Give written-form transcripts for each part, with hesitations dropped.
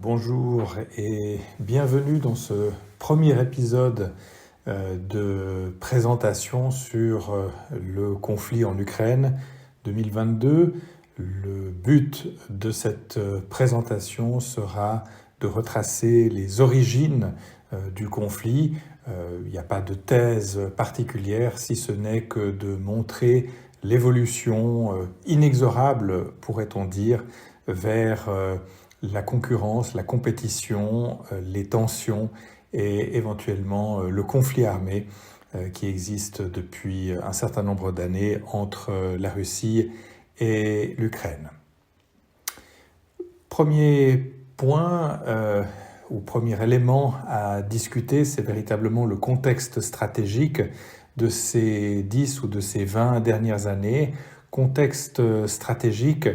Bonjour et bienvenue dans ce premier épisode de présentation sur le conflit en Ukraine 2022. Le but de cette présentation sera de retracer les origines du conflit. Il n'y a pas de thèse particulière, si ce n'est que de montrer l'évolution inexorable, pourrait-on dire, vers la concurrence, la compétition, les tensions et éventuellement le conflit armé qui existe depuis un certain nombre d'années entre la Russie et l'Ukraine. Premier point ou premier élément à discuter, c'est véritablement le contexte stratégique de ces 10 ou de ces 20 dernières années, contexte stratégique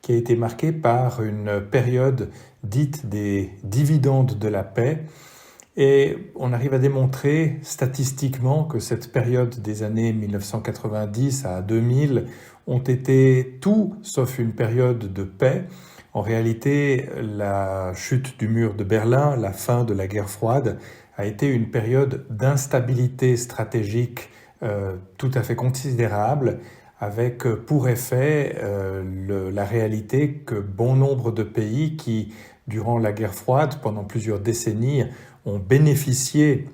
qui a été marqué par une période dite des dividendes de la paix. Et on arrive à démontrer statistiquement que cette période des années 1990 à 2000 ont été tout sauf une période de paix. En réalité, la chute du mur de Berlin, la fin de la guerre froide, a été une période d'instabilité stratégique tout à fait considérable, avec pour effet la réalité que bon nombre de pays qui, durant la guerre froide, pendant plusieurs décennies, ont bénéficié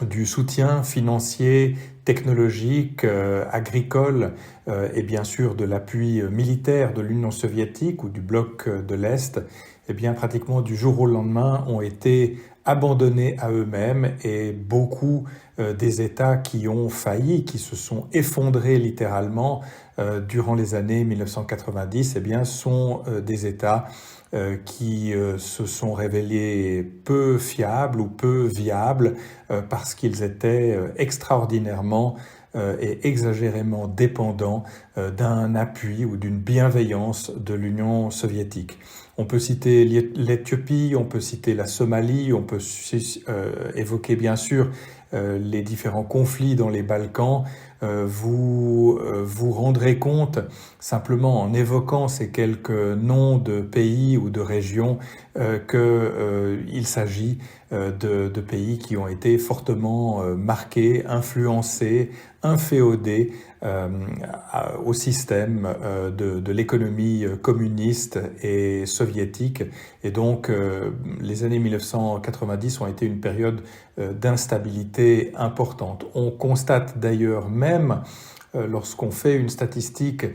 du soutien financier, technologique, agricole et bien sûr de l'appui militaire de l'Union soviétique ou du bloc de l'Est, eh bien pratiquement du jour au lendemain ont été abandonnés à eux-mêmes et beaucoup des États qui ont failli, qui se sont effondrés littéralement durant les années 1990, eh bien sont des États qui se sont révélés peu fiables ou peu viables parce qu'ils étaient extraordinairement et exagérément dépendants d'un appui ou d'une bienveillance de l'Union soviétique. On peut citer l'Éthiopie, on peut citer la Somalie, on peut évoquer bien sûr les différents conflits dans les Balkans. Vous vous rendrez compte, simplement en évoquant ces quelques noms de pays ou de régions, qu'il s'agit de pays qui ont été fortement marqués, influencés, inféodés au système de l'économie communiste et soviétique. Et donc, les années 1990 ont été une période d'instabilité importante. On constate d'ailleurs même, lorsqu'on fait une statistique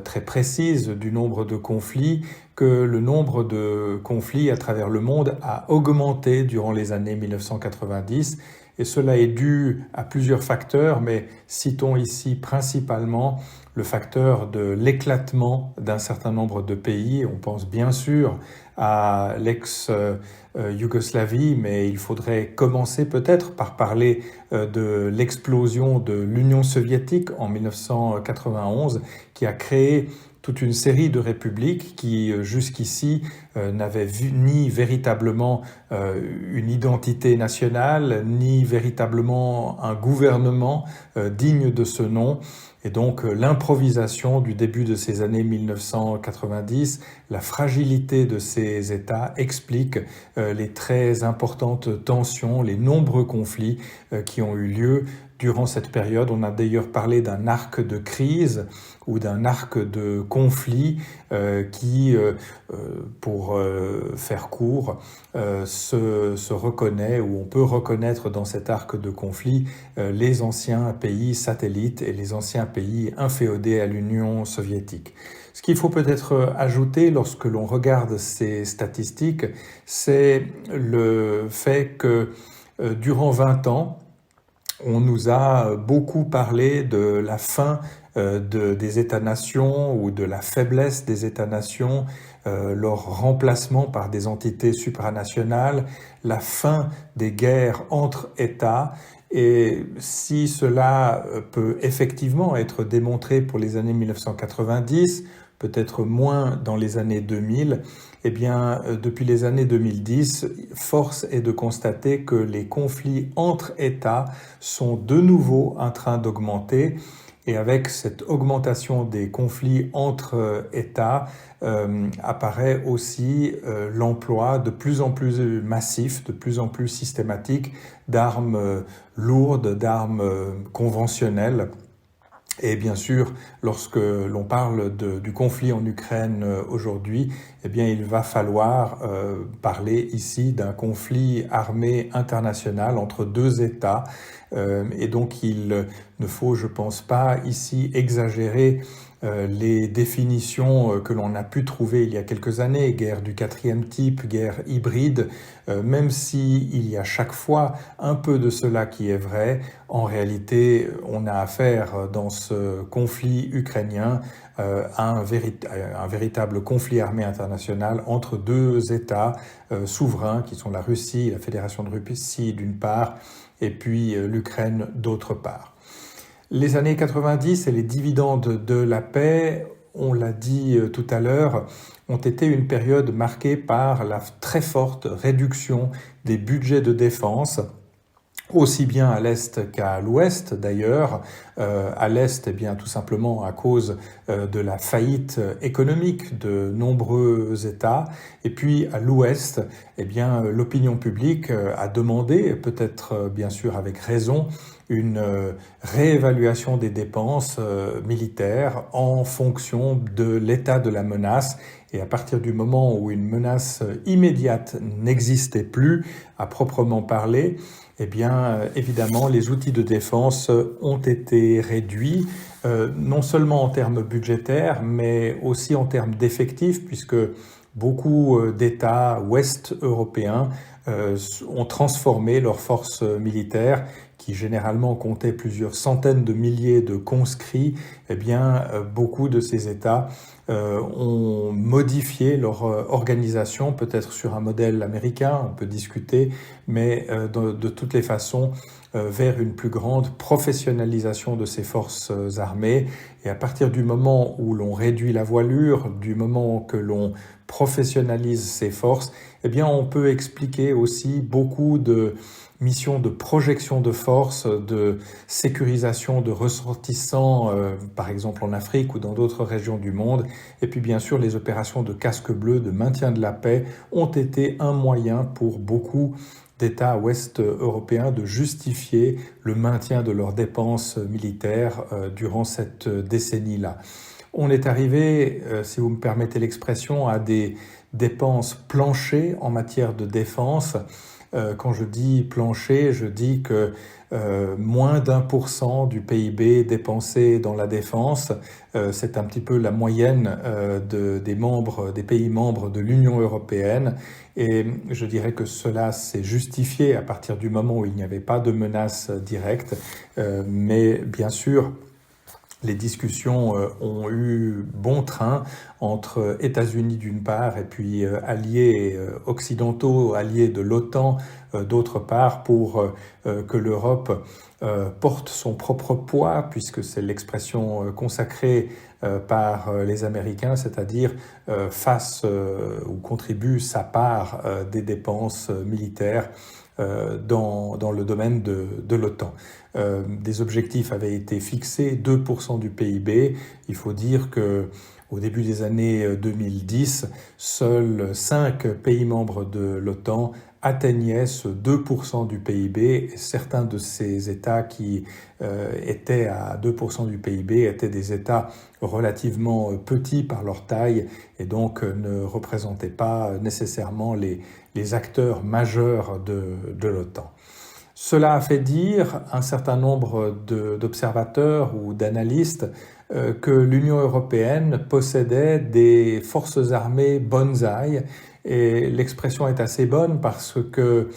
très précise du nombre de conflits, que le nombre de conflits à travers le monde a augmenté durant les années 1990. Et cela est dû à plusieurs facteurs, mais citons ici principalement le facteur de l'éclatement d'un certain nombre de pays. On pense bien sûr à l'ex-Yougoslavie, mais il faudrait commencer peut-être par parler de l'explosion de l'Union soviétique en 1991, qui a créé toute une série de républiques qui, jusqu'ici, n'avaient ni véritablement une identité nationale, ni véritablement un gouvernement digne de ce nom. Et donc l'improvisation du début de ces années 1990, la fragilité de ces États explique les très importantes tensions, les nombreux conflits qui ont eu lieu durant cette période. On a d'ailleurs parlé d'un arc de crise ou d'un arc de conflit qui, pour faire court, se reconnaît, ou on peut reconnaître dans cet arc de conflit les anciens pays satellites et les anciens pays inféodés à l'Union soviétique. Ce qu'il faut peut-être ajouter lorsque l'on regarde ces statistiques, c'est le fait que durant 20 ans, on nous a beaucoup parlé de la fin des États-nations ou de la faiblesse des États-nations, leur remplacement par des entités supranationales, la fin des guerres entre États. Et si cela peut effectivement être démontré pour les années 1990, peut-être moins dans les années 2000, eh bien, depuis les années 2010, force est de constater que les conflits entre États sont de nouveau en train d'augmenter Et avec cette augmentation des conflits entre États, apparaît aussi l'emploi de plus en plus massif, de plus en plus systématique d'armes lourdes, d'armes conventionnelles. Et bien sûr, lorsque l'on parle du conflit en Ukraine aujourd'hui, eh bien, il va falloir parler ici d'un conflit armé international entre deux États. Et donc, il ne faut, je pense pas, ici exagérer les définitions que l'on a pu trouver il y a quelques années, guerre du quatrième type, guerre hybride, même si il y a chaque fois un peu de cela qui est vrai, en réalité, on a affaire dans ce conflit ukrainien à un véritable conflit armé international entre deux États souverains qui sont la Russie, la Fédération de Russie d'une part, et puis l'Ukraine d'autre part. Les années 90 et les dividendes de la paix, on l'a dit tout à l'heure, ont été une période marquée par la très forte réduction des budgets de défense, aussi bien à l'Est qu'à l'Ouest d'ailleurs. À l'Est, eh bien, tout simplement à cause de la faillite économique de nombreux États. Et puis à l'Ouest, eh bien, l'opinion publique a demandé, peut-être bien sûr avec raison, une réévaluation des dépenses militaires en fonction de l'état de la menace. Et à partir du moment où une menace immédiate n'existait plus, à proprement parler, eh bien, évidemment, les outils de défense ont été réduits, non seulement en termes budgétaires, mais aussi en termes d'effectifs, puisque beaucoup d'États ouest européens ont transformé leurs forces militaires, qui généralement comptaient plusieurs centaines de milliers de conscrits. Eh bien, beaucoup de ces États ont modifié leur organisation, peut-être sur un modèle américain, on peut discuter, mais de toutes les façons, vers une plus grande professionnalisation de ces forces armées. Et à partir du moment où l'on réduit la voilure, du moment que l'on professionnalise ces forces, eh bien, on peut expliquer aussi beaucoup de missions de projection de force, de sécurisation de ressortissants, par exemple en Afrique ou dans d'autres régions du monde. Et puis bien sûr, les opérations de casque bleu, de maintien de la paix, ont été un moyen pour beaucoup d'États ouest européens de justifier le maintien de leurs dépenses militaires durant cette décennie-là. On est arrivé, si vous me permettez l'expression, à des dépenses planchées en matière de défense. Quand je dis plancher, je dis que moins d'1% du PIB dépensé dans la défense, c'est un petit peu la moyenne des pays membres de l'Union européenne. Et je dirais que cela s'est justifié à partir du moment où il n'y avait pas de menace directe. Mais bien sûr, les discussions ont eu bon train entre États-Unis d'une part et puis alliés occidentaux, alliés de l'OTAN d'autre part, pour que l'Europe porte son propre poids, puisque c'est l'expression consacrée par les Américains, c'est-à-dire fasse ou contribue sa part des dépenses militaires dans le domaine de l'OTAN. Des objectifs avaient été fixés, 2% du PIB. Il faut dire que au début des années 2010, seuls 5 pays membres de l'OTAN atteignaient ce 2% du PIB. Et certains de ces États qui étaient à 2% du PIB étaient des États relativement petits par leur taille et donc ne représentaient pas nécessairement les acteurs majeurs de l'OTAN. Cela a fait dire un certain nombre d'observateurs ou d'analystes que l'Union européenne possédait des forces armées bonsaï. Et l'expression est assez bonne parce que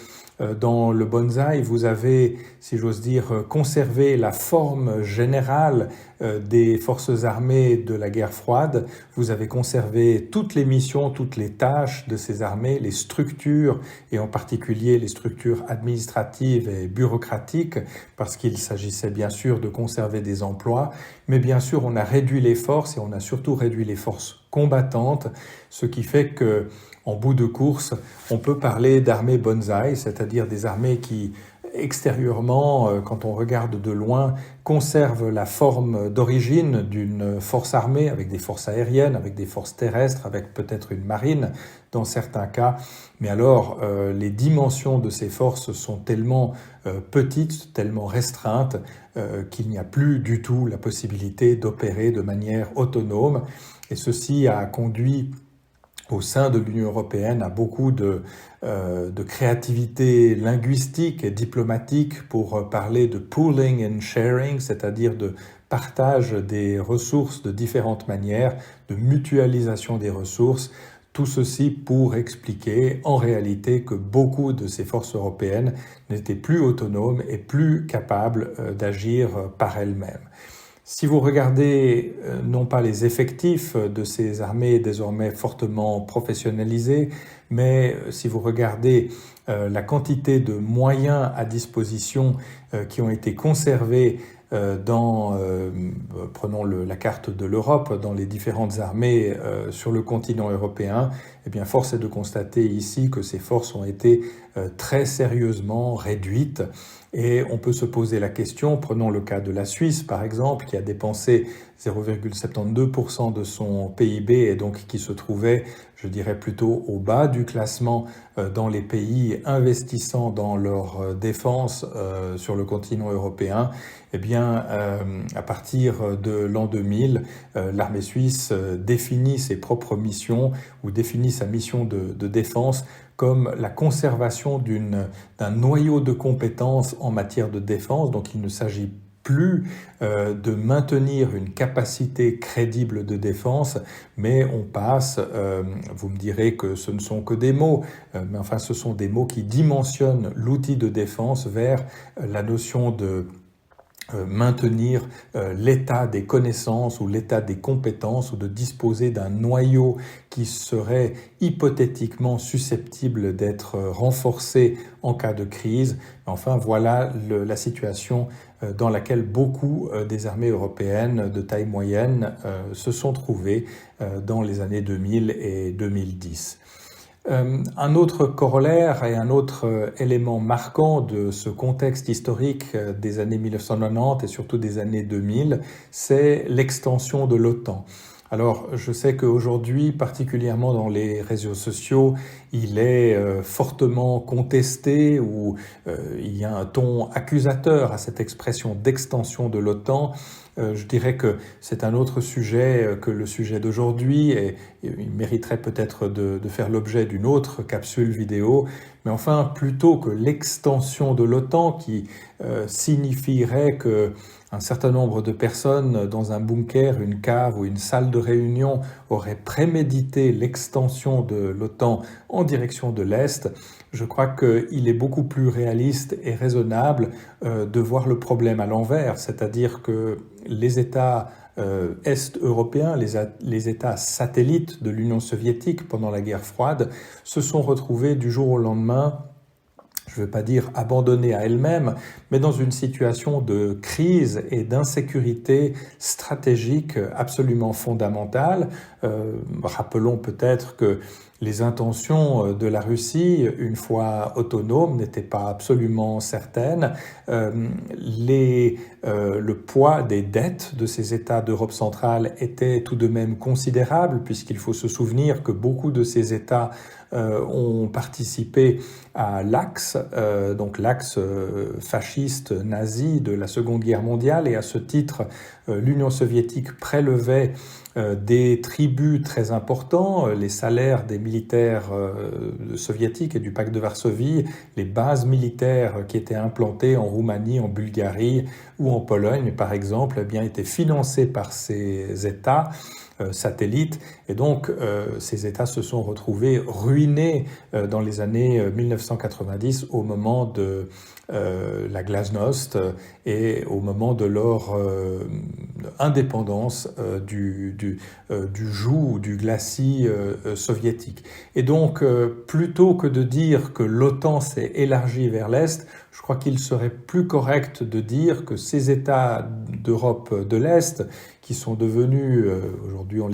dans le bonsaï, vous avez, si j'ose dire, conservé la forme générale des forces armées de la guerre froide. Vous avez conservé toutes les missions, toutes les tâches de ces armées, les structures, et en particulier les structures administratives et bureaucratiques, parce qu'il s'agissait bien sûr de conserver des emplois. Mais bien sûr, on a réduit les forces et on a surtout réduit les forces combattantes, ce qui fait que, en bout de course, on peut parler d'armées bonsaï, c'est-à-dire des armées qui extérieurement, quand on regarde de loin, conserve la forme d'origine d'une force armée, avec des forces aériennes, avec des forces terrestres, avec peut-être une marine dans certains cas. Mais alors, les dimensions de ces forces sont tellement petites, tellement restreintes, qu'il n'y a plus du tout la possibilité d'opérer de manière autonome. Et ceci a conduit au sein de l'Union européenne à beaucoup de créativité linguistique et diplomatique pour parler de pooling and sharing, c'est-à-dire de partage des ressources de différentes manières, de mutualisation des ressources. Tout ceci pour expliquer en réalité que beaucoup de ces forces européennes n'étaient plus autonomes et plus capables d'agir par elles-mêmes. Si vous regardez non pas les effectifs de ces armées désormais fortement professionnalisées, mais si vous regardez la quantité de moyens à disposition qui ont été conservés prenons la carte de l'Europe, dans les différentes armées sur le continent européen, eh bien, force est de constater ici que ces forces ont été très sérieusement réduites. Et on peut se poser la question, prenons le cas de la Suisse par exemple, qui a dépensé 0,72% de son PIB et donc qui se trouvait, je dirais plutôt au bas du classement dans les pays investissant dans leur défense sur le continent européen. Eh bien, à partir de l'an 2000, l'armée suisse définit ses propres missions ou définit sa mission de défense comme la conservation d'un noyau de compétences en matière de défense. Donc il ne s'agit plus de maintenir une capacité crédible de défense, mais on passe, vous me direz que ce ne sont que des mots, mais enfin ce sont des mots qui dimensionnent l'outil de défense vers la notion de maintenir l'état des connaissances ou l'état des compétences ou de disposer d'un noyau qui serait hypothétiquement susceptible d'être renforcé en cas de crise. Enfin, voilà la situation dans laquelle beaucoup des armées européennes de taille moyenne se sont trouvées dans les années 2000 et 2010. Un autre corollaire et un autre élément marquant de ce contexte historique des années 1990 et surtout des années 2000, c'est l'extension de l'OTAN. Alors, je sais qu'aujourd'hui, particulièrement dans les réseaux sociaux, il est fortement contesté ou il y a un ton accusateur à cette expression d'extension de l'OTAN. Je dirais que c'est un autre sujet que le sujet d'aujourd'hui et il mériterait peut-être de faire l'objet d'une autre capsule vidéo. Mais enfin, plutôt que l'extension de l'OTAN qui signifierait que un certain nombre de personnes dans un bunker, une cave ou une salle de réunion auraient prémédité l'extension de l'OTAN en direction de l'Est, je crois qu'il est beaucoup plus réaliste et raisonnable de voir le problème à l'envers, c'est-à-dire que les États est-européens, les États satellites de l'Union soviétique pendant la guerre froide, se sont retrouvés du jour au lendemain, je ne veux pas dire abandonnée à elle-même, mais dans une situation de crise et d'insécurité stratégique absolument fondamentale. Rappelons peut-être que les intentions de la Russie, une fois autonome, n'étaient pas absolument certaines. Le poids des dettes de ces États d'Europe centrale était tout de même considérable, puisqu'il faut se souvenir que beaucoup de ces États ont participé à l'Axe, donc l'Axe fasciste nazi de la Seconde Guerre mondiale, et à ce titre, l'Union soviétique prélevait des tributs très importants, les salaires des militaires soviétiques et du pacte de Varsovie, les bases militaires qui étaient implantées en Roumanie, en Bulgarie ou en Pologne, par exemple, eh bien, étaient financées par ces États satellites, et donc ces États se sont retrouvés ruinés dans les années 1990 au moment de la glasnost et au moment de leur indépendance du joug ou du glacis soviétique. Et donc, plutôt que de dire que l'OTAN s'est élargie vers l'Est, je crois qu'il serait plus correct de dire que ces États d'Europe de l'Est, qui sont devenus, aujourd'hui on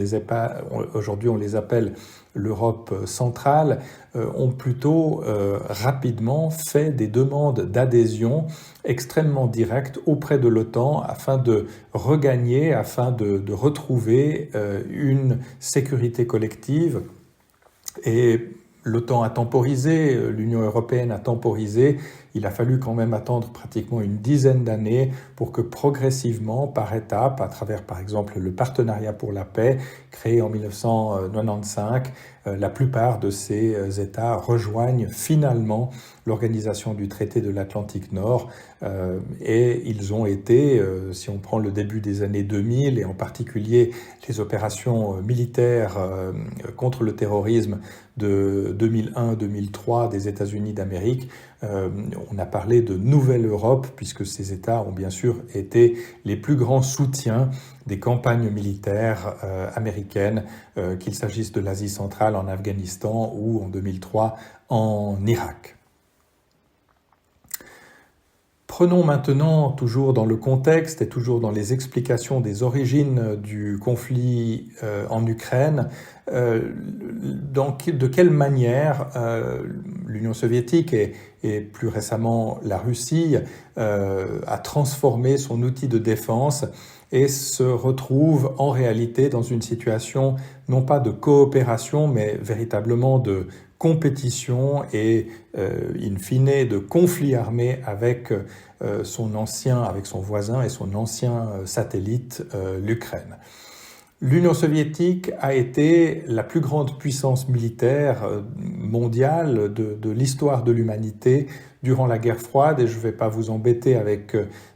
les appelle l'Europe centrale, ont plutôt rapidement fait des demandes d'adhésion extrêmement directes auprès de l'OTAN afin de regagner, afin de retrouver une sécurité collective. Et l'OTAN a temporisé, l'Union européenne a temporisé. Il a fallu quand même attendre pratiquement une dizaine d'années pour que progressivement, par étapes, à travers par exemple le partenariat pour la paix, créé en 1995, la plupart de ces États rejoignent finalement l'organisation du traité de l'Atlantique Nord. Et ils ont été, si on prend le début des années 2000, et en particulier les opérations militaires contre le terrorisme de 2001-2003 des États-Unis d'Amérique, on a parlé de Nouvelle Europe, puisque ces États ont bien sûr été les plus grands soutiens des campagnes militaires américaines, qu'il s'agisse de l'Asie centrale en Afghanistan ou en 2003 en Irak. Prenons maintenant, toujours dans le contexte et toujours dans les explications des origines du conflit en Ukraine, de quelle manière l'Union soviétique et plus récemment la Russie a transformé son outil de défense et se retrouve en réalité dans une situation non pas de coopération mais véritablement de compétition et in fine de conflit armé avec son voisin et son ancien satellite, l'Ukraine. L'Union soviétique a été la plus grande puissance militaire mondiale de l'histoire de l'humanité durant la guerre froide, et je ne vais pas vous embêter avec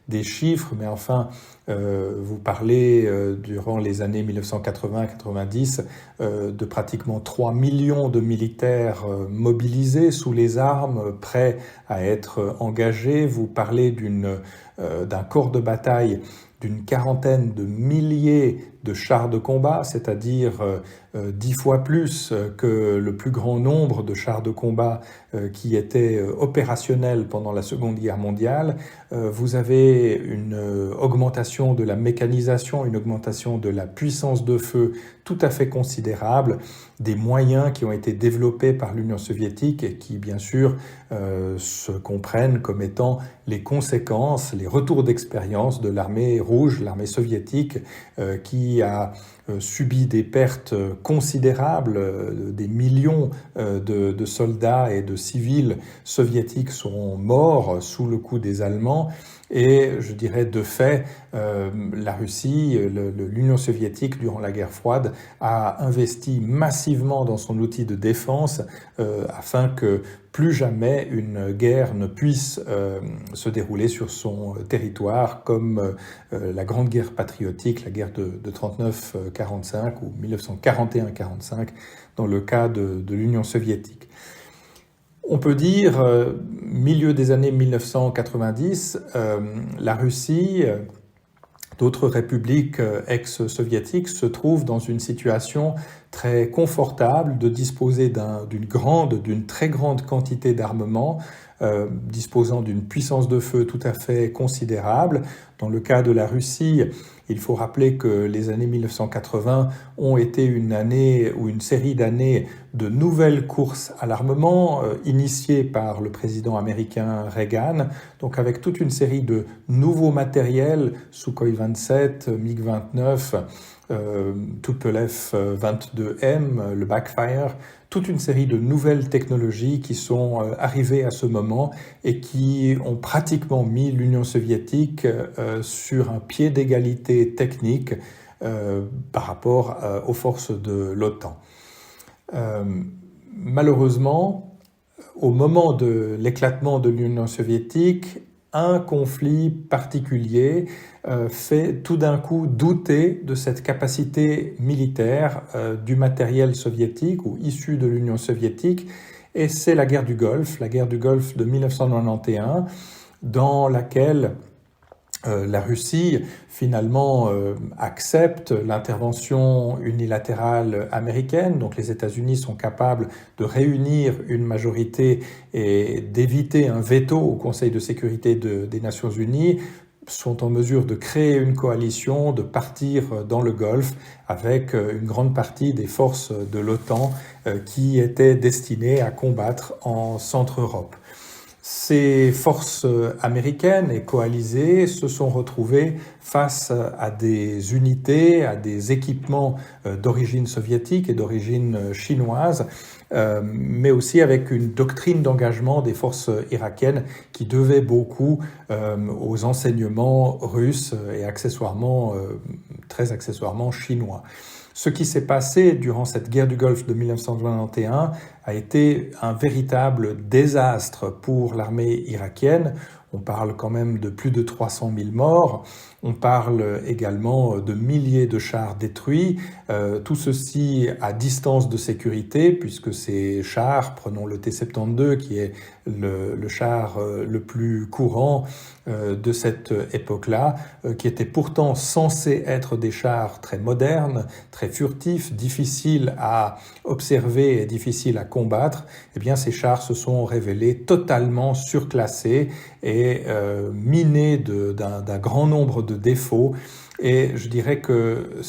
des chiffres, mais enfin, vous parlez durant les années 1980-90 de pratiquement 3 millions de militaires mobilisés sous les armes, prêts à être engagés. Vous parlez d'un corps de bataille d'une quarantaine de milliers de chars de combat, c'est-à-dire 10 fois plus que le plus grand nombre de chars de combat qui étaient opérationnels pendant la Seconde Guerre mondiale. Vous avez une augmentation de la mécanisation, une augmentation de la puissance de feu tout à fait considérable, des moyens qui ont été développés par l'Union soviétique et qui, bien sûr, se comprennent comme étant les conséquences, les retours d'expérience de l'armée rouge, l'armée soviétique, qui a subi des pertes considérables, des millions de soldats et de civils soviétiques sont morts sous le coup des Allemands. Et je dirais de fait, la Russie, l'Union soviétique durant la guerre froide a investi massivement dans son outil de défense afin que plus jamais une guerre ne puisse se dérouler sur son territoire comme la Grande Guerre patriotique, la guerre de 39-45 ou 1941-45 dans le cas de l'Union soviétique. On peut dire, milieu des années 1990, la Russie, d'autres républiques ex-soviétiques se trouvent dans une situation très confortable de disposer d'une très grande quantité d'armement, disposant d'une puissance de feu tout à fait considérable. Dans le cas de la Russie, il faut rappeler que les années 1980 ont été une série d'années de nouvelles courses à l'armement initiées par le président américain Reagan, donc avec toute une série de nouveaux matériels, Sukhoi 27, MiG-29, Tupolev 22M, le Backfire, toute une série de nouvelles technologies qui sont arrivées à ce moment et qui ont pratiquement mis l'Union soviétique sur un pied d'égalité technique par rapport aux forces de l'OTAN. Malheureusement, au moment de l'éclatement de l'Union soviétique, un conflit particulier fait tout d'un coup douter de cette capacité militaire du matériel soviétique ou issu de l'Union soviétique, et c'est la guerre du Golfe de 1991, dans laquelle la Russie finalement accepte l'intervention unilatérale américaine, donc les États-Unis sont capables de réunir une majorité et d'éviter un veto au Conseil de sécurité des Nations Unies, sont en mesure de créer une coalition, de partir dans le Golfe avec une grande partie des forces de l'OTAN qui étaient destinées à combattre en Centre-Europe. Ces forces américaines et coalisées se sont retrouvées face à des unités, à des équipements d'origine soviétique et d'origine chinoise, mais aussi avec une doctrine d'engagement des forces irakiennes qui devait beaucoup aux enseignements russes et accessoirement, très accessoirement chinois. Ce qui s'est passé durant cette guerre du Golfe de 1991 a été un véritable désastre pour l'armée irakienne. On parle quand même de plus de 300 000 morts. On parle également de milliers de chars détruits. Tout ceci à distance de sécurité, puisque ces chars, prenons le T-72 qui est le char le plus courant de cette époque-là, qui était pourtant censé être des chars très modernes, très furtifs, difficiles à observer et difficiles à combattre, eh bien ces chars se sont révélés totalement surclassés et minés d'un grand nombre de défauts. Et je dirais que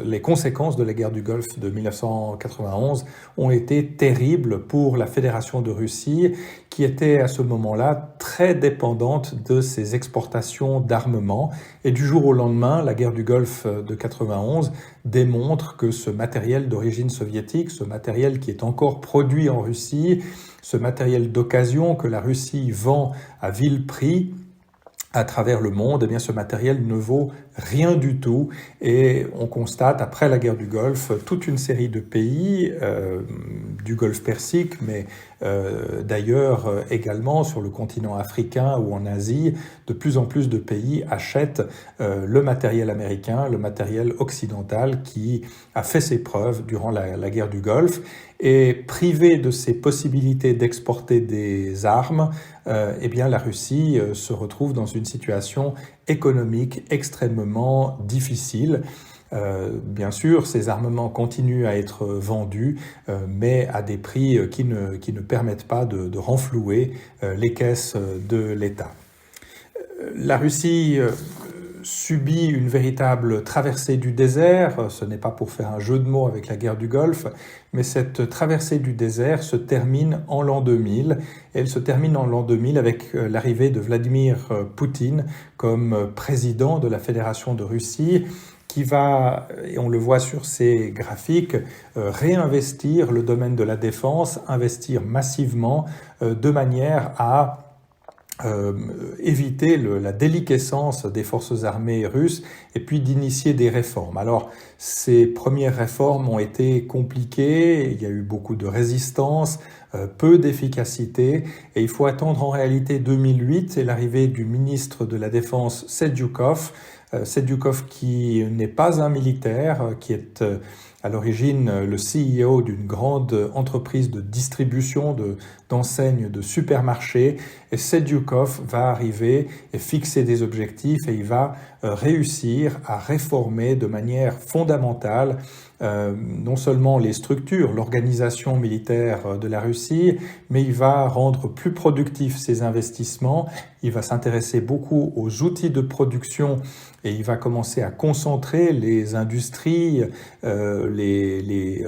les conséquences de la guerre du Golfe de 1991 ont été terribles pour la Fédération de Russie, qui était à ce moment-là très dépendante de ses exportations d'armement. Et du jour au lendemain, la guerre du Golfe de 91 démontre que ce matériel d'origine soviétique, ce matériel qui est encore produit en Russie, ce matériel d'occasion que la Russie vend à vil prix à travers le monde, eh bien ce matériel ne vaut rien du tout. Et on constate, après la guerre du Golfe, toute une série de pays du Golfe Persique, mais d'ailleurs également sur le continent africain ou en Asie, de plus en plus de pays achètent le matériel américain, le matériel occidental qui a fait ses preuves durant la guerre du Golfe. Et privée de ses possibilités d'exporter des armes, eh bien la Russie se retrouve dans une situation économique extrêmement difficile. Bien sûr, ces armements continuent à être vendus, mais à des prix qui ne permettent pas de renflouer les caisses de l'État. La Russie subit une véritable traversée du désert. Ce n'est pas pour faire un jeu de mots avec la guerre du Golfe, mais cette traversée du désert se termine en l'an 2000. Elle se termine en l'an 2000 avec l'arrivée de Vladimir Poutine comme président de la Fédération de Russie, qui va, et on le voit sur ces graphiques, réinvestir le domaine de la défense, investir massivement de manière à éviter la déliquescence des forces armées russes et puis d'initier des réformes. Alors, ces premières réformes ont été compliquées, il y a eu beaucoup de résistance, peu d'efficacité, et il faut attendre en réalité 2008 et l'arrivée du ministre de la Défense Serdyukov, qui n'est pas un militaire, qui est à l'origine le CEO d'une grande entreprise de distribution d'enseignes de supermarchés. Et Serdyukov va arriver et fixer des objectifs et il va réussir à réformer de manière fondamentale non seulement les structures, l'organisation militaire de la Russie, mais il va rendre plus productifs ses investissements, il va s'intéresser beaucoup aux outils de production et il va commencer à concentrer les industries, les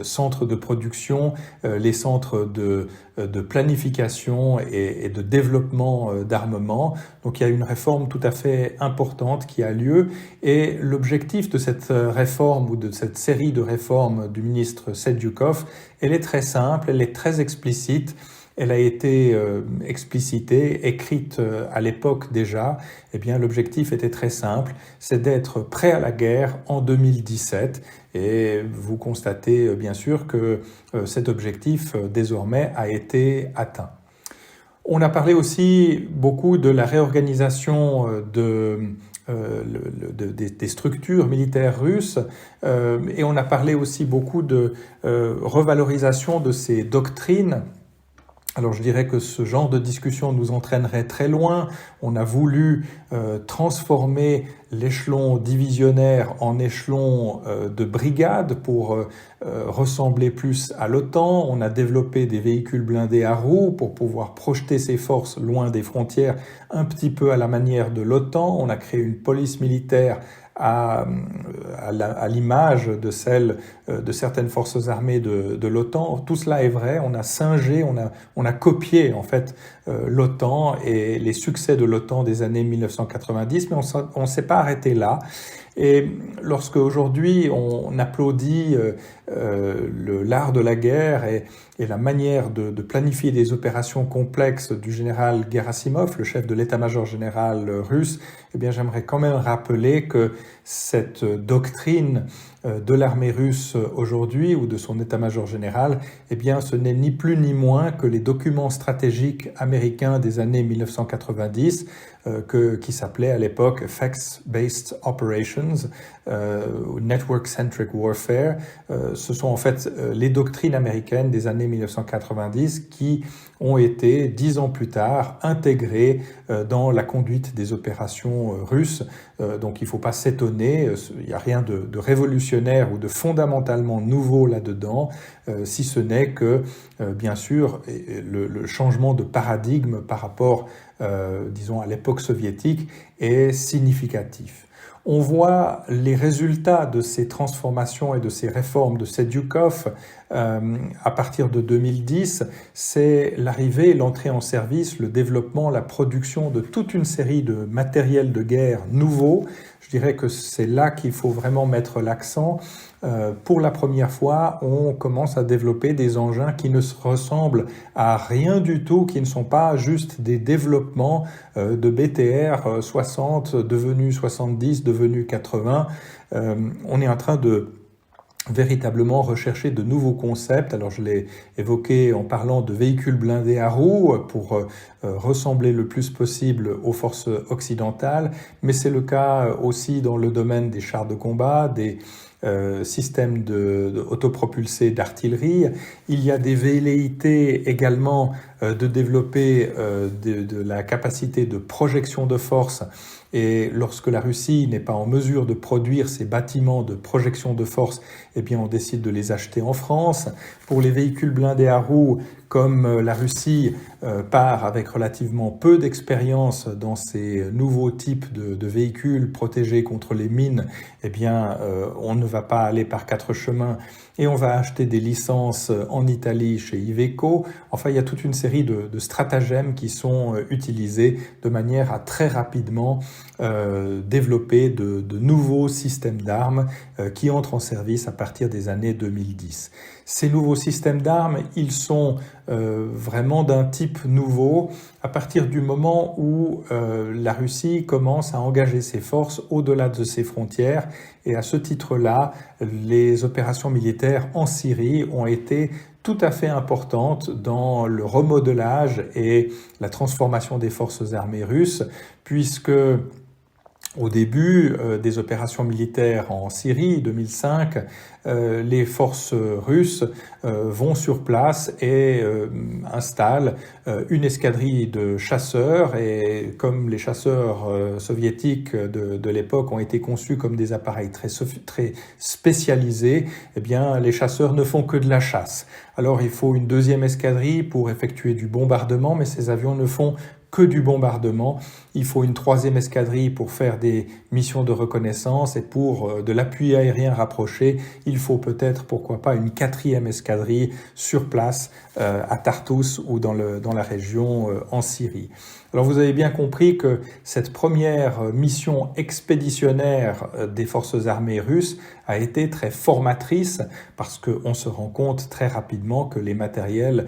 centres de production, les centres de planification et de développement d'armement. Donc il y a une réforme tout à fait importante qui a lieu et l'objectif de cette réforme ou de cette série de réformes du ministre Serdyukov, elle est très simple, elle est très explicite. Elle a été explicitée, écrite à l'époque déjà. Eh bien, l'objectif était très simple, c'est d'être prêt à la guerre en 2017. Et vous constatez bien sûr que cet objectif désormais a été atteint. On a parlé aussi beaucoup de la réorganisation des structures militaires russes et on a parlé aussi beaucoup de revalorisation de ces doctrines Alors je dirais que ce genre de discussion nous entraînerait très loin. On a voulu transformer l'échelon divisionnaire en échelon de brigade pour ressembler plus à l'OTAN. On a développé des véhicules blindés à roues pour pouvoir projeter ses forces loin des frontières, un petit peu à la manière de l'OTAN. On a créé une police militaire à l'image de celle de certaines forces armées de l'OTAN. Tout cela est vrai, on a singé, on a copié en fait l'OTAN et les succès de l'OTAN des années 1990, mais on ne s'est pas arrêté là. Et lorsque aujourd'hui on applaudit l'art de la guerre et la manière de planifier des opérations complexes du général Gerasimov, le chef de l'état-major général russe, eh bien j'aimerais quand même rappeler que cette doctrine de l'armée russe aujourd'hui ou de son état-major général, eh bien ce n'est ni plus ni moins que les documents stratégiques américains des années 1990 qui s'appelaient à l'époque Facts-Based Operations, Network-Centric Warfare. Ce sont en fait les doctrines américaines des années 1990 qui ont été, 10 ans plus tard, intégrées dans la conduite des opérations russes. Donc il ne faut pas s'étonner, il n'y a rien de révolutionnaire ou de fondamentalement nouveau là-dedans, si ce n'est que, bien sûr, le changement de paradigme par rapport, disons, à l'époque soviétique est significatif. On voit les résultats de ces transformations et de ces réformes de Sedyukov à partir de 2010. C'est l'arrivée, l'entrée en service, le développement, la production de toute une série de matériels de guerre nouveaux. Je dirais que c'est là qu'il faut vraiment mettre l'accent. Pour la première fois, on commence à développer des engins qui ne se ressemblent à rien du tout, qui ne sont pas juste des développements de BTR 60 devenus 70, devenus 80. On est en train de véritablement rechercher de nouveaux concepts. Alors je l'ai évoqué en parlant de véhicules blindés à roues pour ressembler le plus possible aux forces occidentales, mais c'est le cas aussi dans le domaine des chars de combat, des systèmes autopropulsés d'artillerie. Il y a des velléités également de développer de la capacité de projection de force. Et lorsque la Russie n'est pas en mesure de produire ces bâtiments de projection de force, eh bien on décide de les acheter en France. Pour les véhicules blindés à roues, comme la Russie part avec relativement peu d'expérience dans ces nouveaux types de véhicules protégés contre les mines, eh bien on ne va pas aller par quatre chemins et on va acheter des licences en Italie chez Iveco. Enfin, il y a toute une série de stratagèmes qui sont utilisés de manière à très rapidement développer de nouveaux systèmes d'armes qui entrent en service à partir des années 2010. Ces nouveaux systèmes d'armes, ils sont vraiment d'un type nouveau à partir du moment où la Russie commence à engager ses forces au-delà de ses frontières. Et à ce titre-là, les opérations militaires en Syrie ont été tout à fait importantes dans le remodelage et la transformation des forces armées russes, puisque au début des opérations militaires en Syrie, 2005, les forces russes vont sur place et installent une escadrille de chasseurs. Et comme les chasseurs soviétiques de l'époque ont été conçus comme des appareils très spécialisés, eh bien, les chasseurs ne font que de la chasse. Alors il faut une deuxième escadrille pour effectuer du bombardement, mais ces avions ne font que du bombardement. Il faut une troisième escadrille pour faire des missions de reconnaissance et pour de l'appui aérien rapproché, il faut peut-être, pourquoi pas, une quatrième escadrille sur place à Tartus ou dans la région en Syrie. Alors vous avez bien compris que cette première mission expéditionnaire des forces armées russes a été très formatrice parce qu'on se rend compte très rapidement que les matériels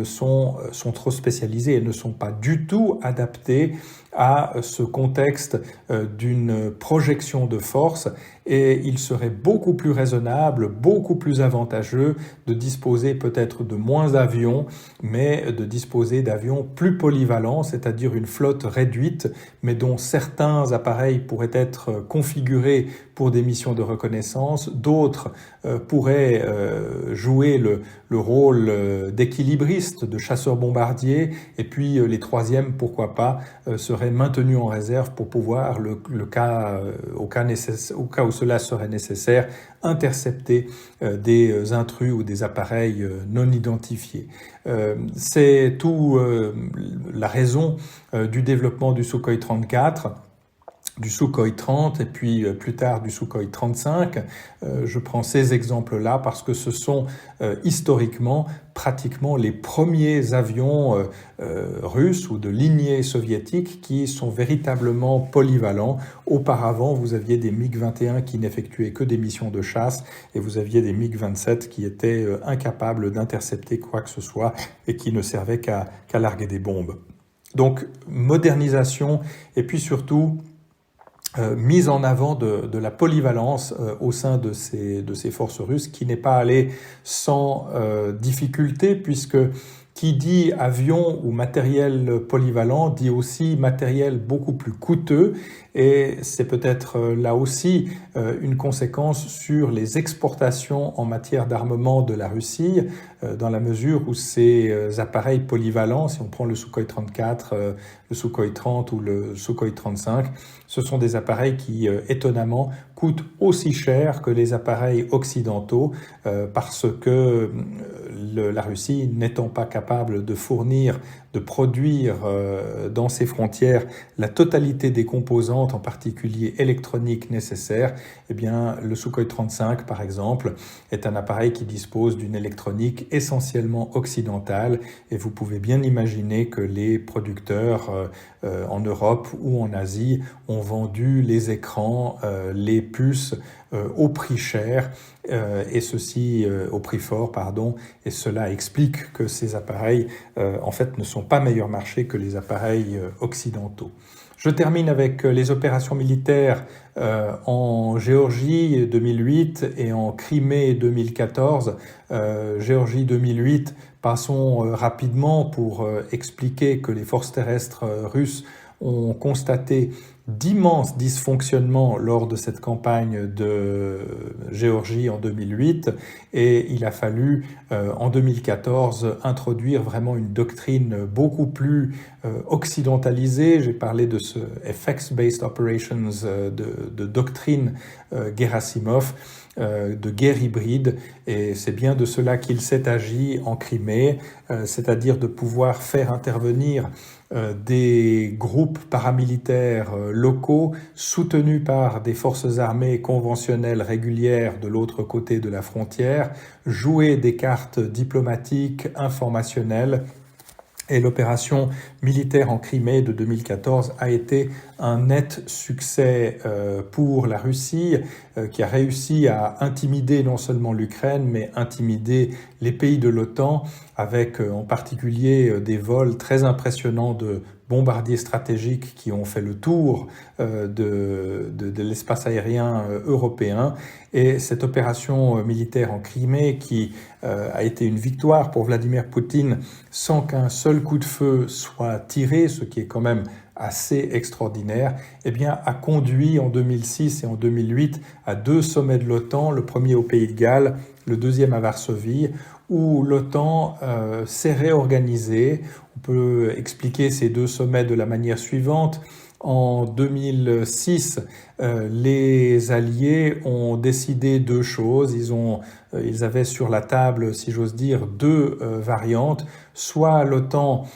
sont trop spécialisés et ne sont pas du tout adaptés à ce contexte d'une projection de force. et il serait beaucoup plus raisonnable, beaucoup plus avantageux de disposer peut-être de moins d'avions, mais de disposer d'avions plus polyvalents, c'est-à-dire une flotte réduite, mais dont certains appareils pourraient être configurés pour des missions de reconnaissance, d'autres pourraient jouer le rôle d'équilibriste, de chasseur-bombardier, et puis les troisièmes, pourquoi pas, seraient maintenus en réserve pour pouvoir, au cas où cela serait nécessaire, intercepter des intrus ou des appareils non identifiés. C'est tout la raison du développement du Sukhoi 34, du Sukhoi 30 et puis plus tard du Sukhoi 35. Je prends ces exemples-là parce que ce sont historiquement pratiquement les premiers avions russes ou de lignée soviétique qui sont véritablement polyvalents. Auparavant, vous aviez des MiG-21 qui n'effectuaient que des missions de chasse et vous aviez des MiG-27 qui étaient incapables d'intercepter quoi que ce soit et qui ne servaient qu'à larguer des bombes. Donc, modernisation et puis surtout mise en avant de la polyvalence au sein de ces forces russes, qui n'est pas allée sans difficulté, puisque qui dit avion ou matériel polyvalent dit aussi matériel beaucoup plus coûteux, et c'est peut-être là aussi une conséquence sur les exportations en matière d'armement de la Russie, dans la mesure où ces appareils polyvalents, si on prend le Sukhoi 34, le Sukhoi 30 ou le Sukhoi 35, ce sont des appareils qui, étonnamment, coûtent aussi cher que les appareils occidentaux, parce que la Russie, n'étant pas capable de fournir, de produire dans ses frontières la totalité des composantes, en particulier électroniques nécessaires, eh bien, le Sukhoi 35, par exemple, est un appareil qui dispose d'une électronique essentiellement occidentale, et vous pouvez bien imaginer que les producteurs en Europe ou en Asie ont vendu les écrans, les puces au prix cher, et ceci au prix fort, pardon, et cela explique que ces appareils en fait ne sont pas meilleur marché que les appareils occidentaux. Je termine avec les opérations militaires en Géorgie 2008 et en Crimée 2014. Géorgie 2008, passons rapidement pour expliquer que les forces terrestres russes ont constaté d'immenses dysfonctionnements lors de cette campagne de Géorgie en 2008, et il a fallu en 2014 introduire vraiment une doctrine beaucoup plus occidentalisée. J'ai parlé de ce Effects-Based Operations, de doctrine Gerasimov, de guerre hybride, et c'est bien de cela qu'il s'est agi en Crimée, c'est-à-dire de pouvoir faire intervenir des groupes paramilitaires locaux soutenus par des forces armées conventionnelles régulières de l'autre côté de la frontière, jouer des cartes diplomatiques, informationnelles. Et l'opération militaire en Crimée de 2014 a été un net succès pour la Russie, qui a réussi à intimider non seulement l'Ukraine, mais intimider les pays de l'OTAN, avec en particulier des vols très impressionnants de bombardiers stratégiques qui ont fait le tour de l'espace aérien européen. Et cette opération militaire en Crimée, qui a été une victoire pour Vladimir Poutine sans qu'un seul coup de feu soit tiré, ce qui est quand même assez extraordinaire, eh bien, a conduit en 2006 et en 2008 à 2 sommets de l'OTAN, le premier au Pays de Galles, le deuxième à Varsovie, où l'OTAN s'est réorganisée. On peut expliquer ces 2 sommets de la manière suivante. En 2006, les Alliés ont décidé 2 choses. Ils avaient sur la table, si j'ose dire, 2 variantes. Soit l'OTAN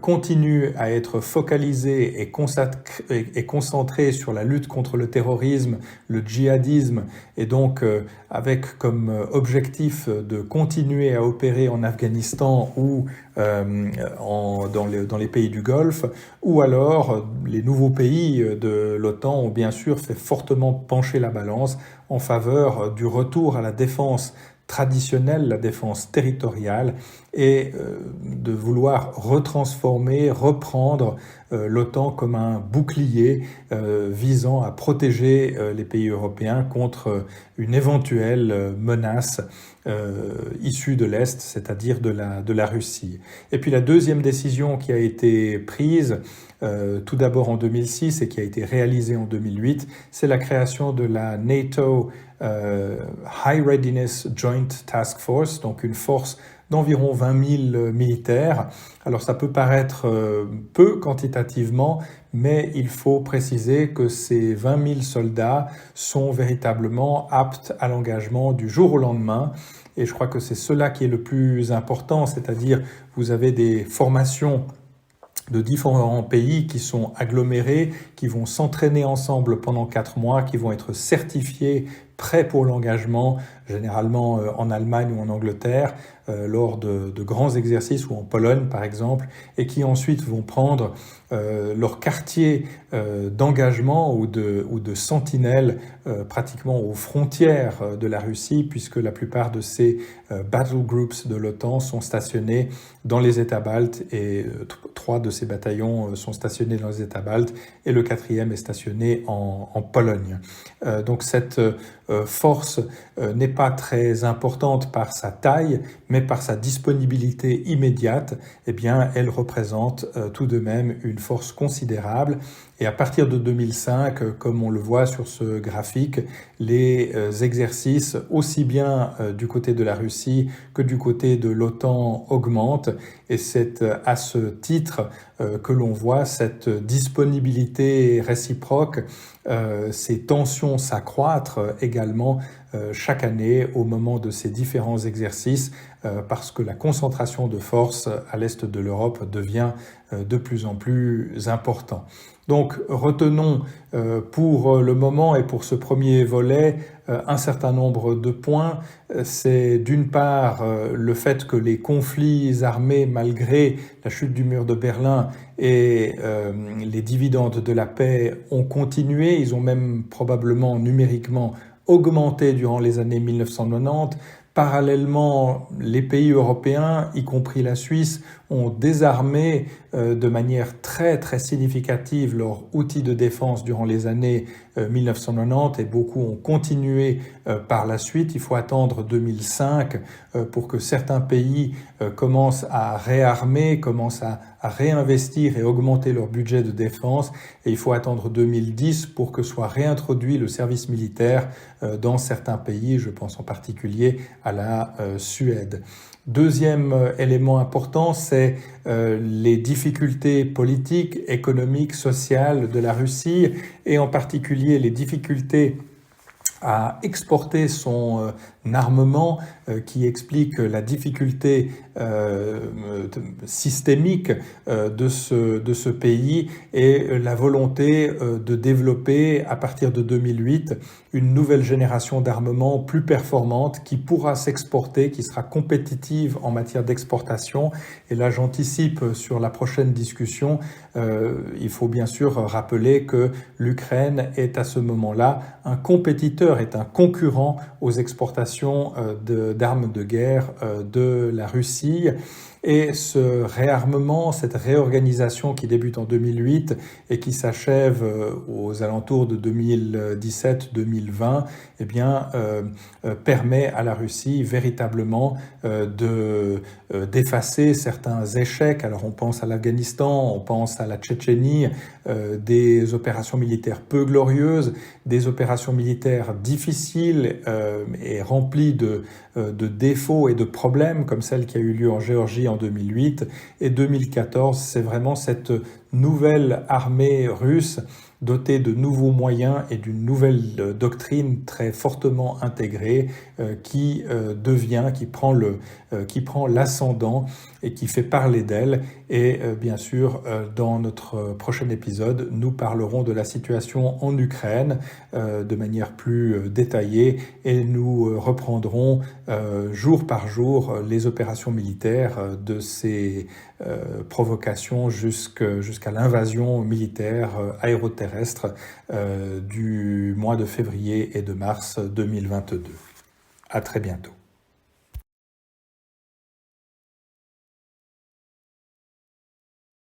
continue à être focalisée et concentrée sur la lutte contre le terrorisme, le djihadisme, et donc avec comme objectif de continuer à opérer en Afghanistan ou dans les pays du Golfe, ou alors les nouveaux pays de l'OTAN ont bien sûr fait fortement pencher la balance en faveur du retour à la défense traditionnelle, la défense territoriale, et de vouloir retransformer, reprendre l'OTAN comme un bouclier visant à protéger les pays européens contre une éventuelle menace issue de l'Est, c'est-à-dire de la Russie. Et puis la deuxième décision qui a été prise, tout d'abord en 2006 et qui a été réalisée en 2008, c'est la création de la NATO High Readiness Joint Task Force, donc une force d'environ 20 000 militaires. Alors ça peut paraître peu quantitativement, mais il faut préciser que ces 20 000 soldats sont véritablement aptes à l'engagement du jour au lendemain. Et je crois que c'est cela qui est le plus important, c'est-à-dire vous avez des formations de différents pays qui sont agglomérés, qui vont s'entraîner ensemble pendant 4 mois, qui vont être certifiés, prêts pour l'engagement, généralement en Allemagne ou en Angleterre, lors de grands exercices, ou en Pologne par exemple, et qui ensuite vont prendre leur quartier d'engagement ou de sentinelle pratiquement aux frontières de la Russie, puisque la plupart de ces battle groups de l'OTAN sont stationnés dans les États baltes, et 3 de ces bataillons sont stationnés dans les États baltes, et le 4e est stationné en Pologne. Donc cette force n'est pas très importante par sa taille, mais par sa disponibilité immédiate. Eh bien, elle représente tout de même une force considérable. Et à partir de 2005, comme on le voit sur ce graphique, les exercices, aussi bien du côté de la Russie que du côté de l'OTAN, augmentent. Et c'est à ce titre que l'on voit cette disponibilité réciproque, ces tensions s'accroître également chaque année au moment de ces différents exercices, parce que la concentration de force à l'est de l'Europe devient de plus en plus important. Donc retenons pour le moment et pour ce premier volet un certain nombre de points. C'est d'une part le fait que les conflits armés, malgré la chute du mur de Berlin et les dividendes de la paix, ont continué. Ils ont même probablement numériquement augmenté durant les années 1990. Parallèlement, les pays européens, y compris la Suisse, ont désarmé de manière très très significative leurs outils de défense durant les années 1990, et beaucoup ont continué par la suite. Il faut attendre 2005 pour que certains pays commencent à réarmer, commencent à réinvestir et augmenter leur budget de défense, et il faut attendre 2010 pour que soit réintroduit le service militaire dans certains pays, je pense en particulier à la Suède. Deuxième élément important, c'est les difficultés politiques, économiques, sociales de la Russie, et en particulier les difficultés à exporter son armement, qui explique la difficulté systémique de ce pays, et la volonté de développer à partir de 2008 une nouvelle génération d'armement plus performante qui pourra s'exporter, qui sera compétitive en matière d'exportation. Et là, j'anticipe sur la prochaine discussion. Il faut bien sûr rappeler que l'Ukraine est à ce moment-là un compétiteur, est un concurrent aux exportations d'armes de guerre de la Russie. Et ce réarmement, cette réorganisation qui débute en 2008 et qui s'achève aux alentours de 2017-2020, eh bien, permet à la Russie véritablement d'effacer certains échecs. Alors on pense à l'Afghanistan, on pense à la Tchétchénie, des opérations militaires peu glorieuses, des opérations militaires difficiles et remplies de défauts et de problèmes, comme celle qui a eu lieu en Géorgie en 2008. Et 2014, c'est vraiment cette nouvelle armée russe dotée de nouveaux moyens et d'une nouvelle doctrine très fortement intégrée qui prend l'ascendant et qui fait parler d'elle. Et bien sûr, dans notre prochain épisode, nous parlerons de la situation en Ukraine de manière plus détaillée, et nous reprendrons jour par jour les opérations militaires de ces provocations jusqu'à l'invasion militaire aéroterrestre du mois de février et de mars 2022. À très bientôt.